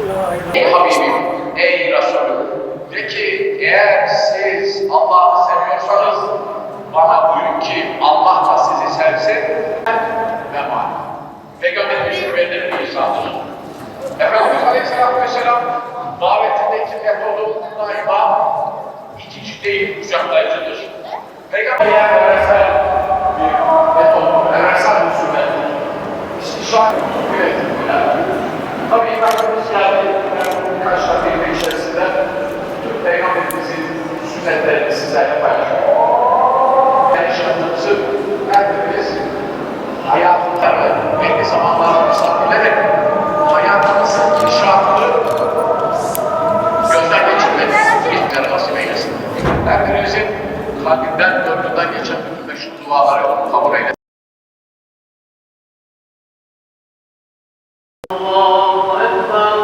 Ey Habibim, ey Resulüm, de ki eğer siz Allah'ı seviyorsanız bana buyurun ki Allah da sizi sevsin ve var. Peygamberimizin verdiği bir insandır. Efendimiz Aleyhisselatü Vesselam davetindeki metodu daima itici değil, kucaklayıcıdır. Peygamber evrensel bir metod, evrensel usullerdir. İstişare yönetimler. Tabii Efendimiz geldi, birkaç dakika içerisinde tüm Peygamberimizin sünnetlerini sizlerle paylaşıyor. Yaşadığımızı her birimiz hayatında ve belli zamanlarımızda bilerek hayatımızın inşaatını gözden geçirmek bizlere nasip eylesin. Her birimizin kalbinden, gönlünden geçen bütün meşhur duaları kabul eylesin. Allahu Ekber.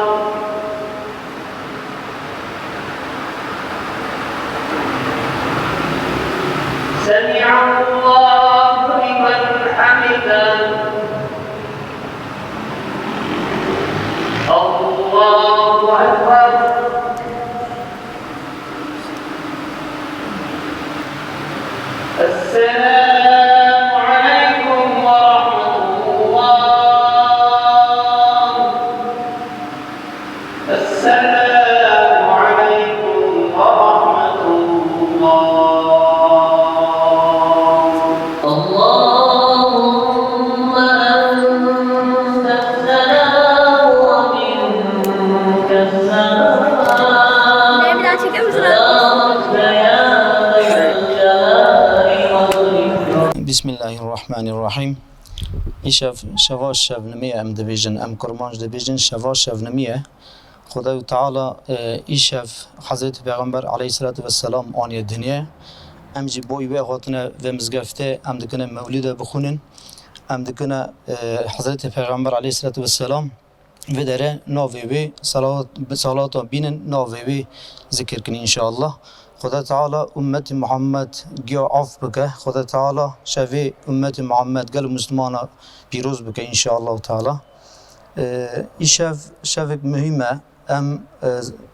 Semi'allahu limen hamidah. Allahu Ekber. Esselamu aleyküm ve rahmetullah. Esselamu aleyküm ve rahmetullah. Allahümme ente's-selam ve minke's-selam. Bir daha çeker misin? Bismillahirrahmanirrahim. İşev şeva şevnimiye em dibêjin em kurmanj dibêjin şeva şevnimiye. Xudayu Teala işev Hazreti Peygamber aleyhissalatu vesselam aniye dünya. Em jî boy ve hatine ve mizgefte em dikine mevlide bixunin. Em dikine Hazreti Peygamber aleyhissalatu vesselam ve dere navê wê salata binin navê wê zikir kin inşallah. Xuda Teala ümmeti Muhammed giya af bike. Xuda Teala şevi ümmeti Muhammed gel Müslümana piroz bike inşallah Teala. İşev şevik mühime em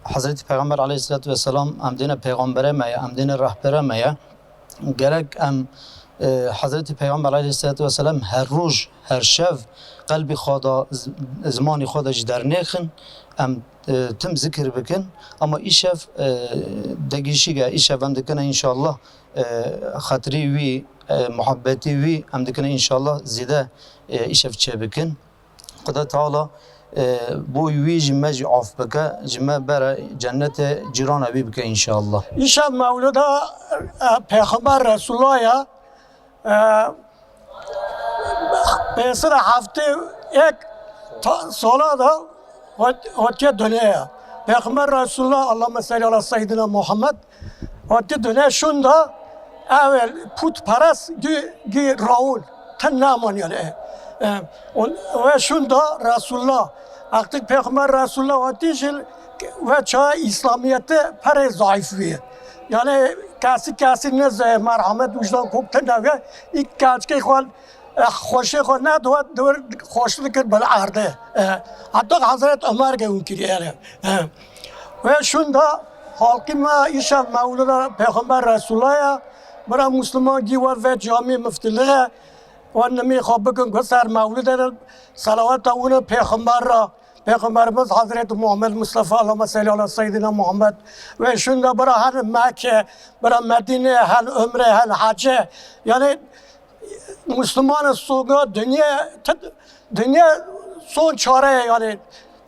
Hazreti Peygamber aleyhissalatu vesselam em dine peygambere meye em dine rehbere meye gerek em Hazreti Peygamber aleyhissalatu vesselam her roj her şev kalbi xoda zmani xoda ji dernexin em tüm zikir bikin ama işev degişige işev em dikine inşallah hatiri wî muhabbeti wî em dikine inşallah zide işev çê bikin. Xuda Teala bu wî ji me jî af bike ji me bere cennete cîrana wî bike inşallah. İşe Mevlüt'e Peygamber Resulullah'a Pesir hafte ek sola da hoca dönüyor. Peygamber Resulullah Allahümme salli ala seyyidina Muhammed hoca dönüyor şunda evvel putperest gi Raul ten naman yani. Ve şunda Resulullah artık Peygamber Resulullah hoca ve çağ İslamiyet'te pere zayıfı. Yani kâsi ne merhamet vicdan koptu ne ilk kaçki kol خوشی خود نه دور خوشی کرد بل عرضه حتی حضرت عمر که اون کلیه و شوندا حاکی ما ایشان مولود پیغمبر رسول الله برای مسلمان گیوار و جامعه مفتله و نمی خواب بکن که سر مولود صلوات اون پیغمبرمز حضرت محمد مصطفی اللهم صل علی سیدنا محمد و شوندا برای هر مکه برای مدینه هر عمره هر حجه یعنی Müslümanın sonra dünya son çare yani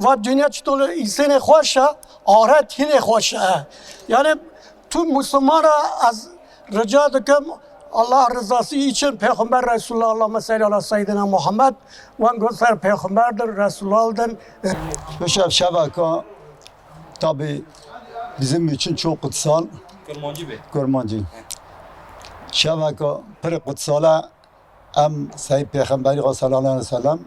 ve dünya çıtolu insanı hoşa ahiret yine hoşa yani tüm Müslümana az rica ediyorum Allah rızası için Peygamber Resulullah Allahümme salli ala seyyidina Muhammed ve göster Peygamberdir Resulullah'dır. Beşer şebeke tabi bizim için çok kutsal. Kurmancı. Şebeke pek kutsala ام سعی پیغمبری صلی الله علیه و سلم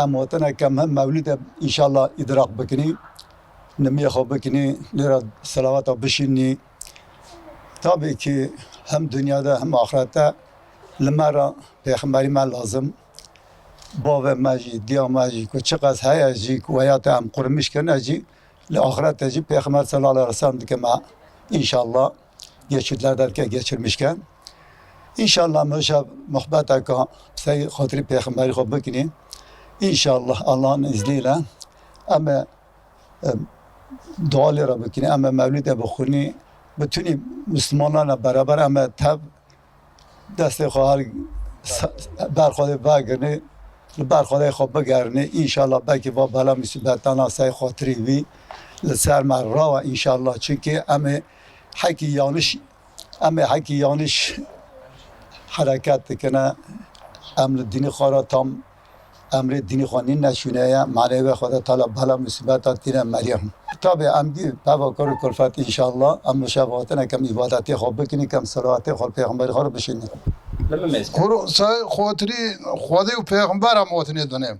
ام وطنه کم هم مولد انشالله ادراک بکنی نمیه خواب بکنی لرا صلوات بشینی tabii ki hem dünyada hem ahirette limara peygamberi lazım باو ماجی دیا ماجی کو چقدر های جی کو حیات هم قرمش کنه جی لآخرت جی پیغمبر صلی الله علیه و سلم که ما انشالله geçirdiler ki geçirmişken İnşallah meşab muhabbet ka say hatırı peygamberi ko bikini İnşallah Allah'ın izniyle ama dualara bikini ama mevlide bukhuni bütün Müslümanlarla beraber ama tab deste khar برخواد باگرنه برخواد خوب بگرنه انشالله بکی و بالا مصیبتانا سای خاطری وی لسر مرا و انشالله چونکه حکی یانش حرکت کنه امر دینی خورا تام امر دینی خانی نشونه معنی و خدا تعالی بالا مصیبتات دین مریم طبعا امدی تفکر کلفت انشالله ام شفاعتنا کم عبادتی خوب بکنی کم صلوات خود پیغمبر خود بشینی خاطری خدا و پیغمبر هم وطنی دنیا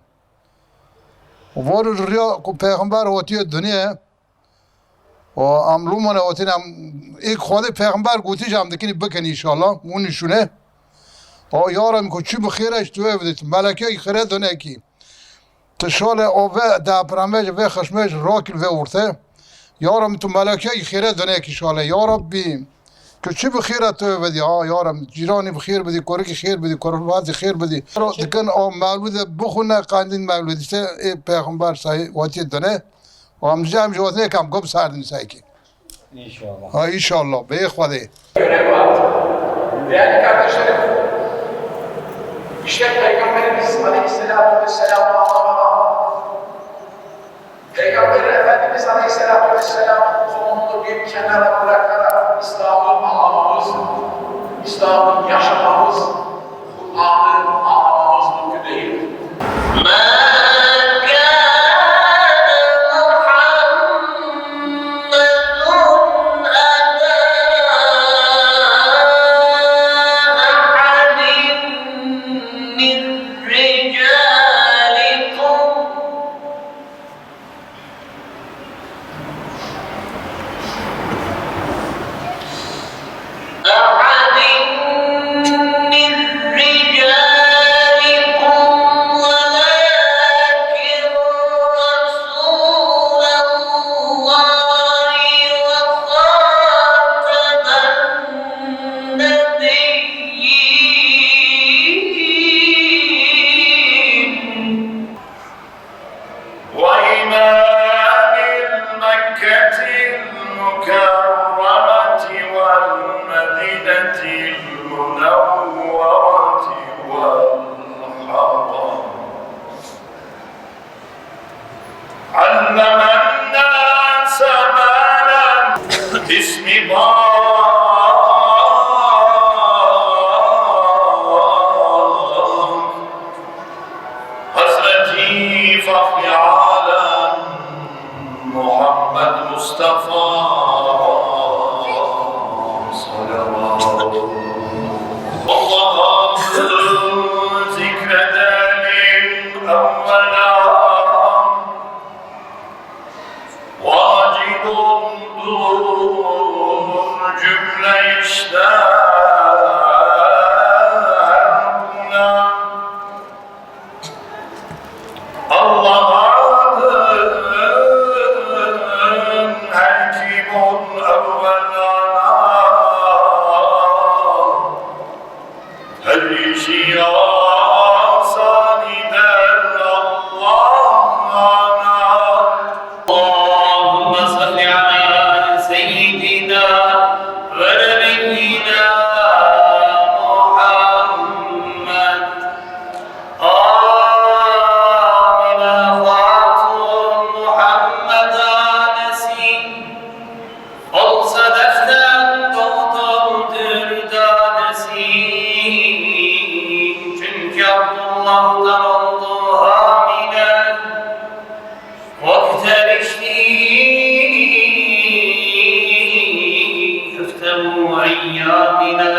وار ریا کو پیغمبر وطنی دنیا و عملو من وطنی هم ایک خدا پیغمبر گوتیش هم دکنی بکنی انشالله مونشونه و یارم کو چی بخیرش توی بدید ملکه خیره دنیا کی تشال آوه ده پرمج و خشمش راکل و ورته یارم تو ملکه خیره دنیا کی انشالله یارب بی که چی بخیره تو بدی یارم جیرانی بخیر بدی کوری کی خیر بدی کوربات خیر بدی دکن او مولود بخونه قاندین مولود است پیغمبر صحیح وقتی دنه و هم جام جوازه کم گم سردن سایکی inşallah inşallah be خدای görevi var. Değerli kardeşlerim, işte Peygamberimiz Aleyhisselatü Vesselam'ı anlamada, Peygamber Efendimiz Aleyhisselatü Vesselam'ın konumunu bir kenara bırakarak İslam'ı anlamamız, İslam'ı yaşamamız, Kur'an'ı anlamamız mümkün değildir. أيامنا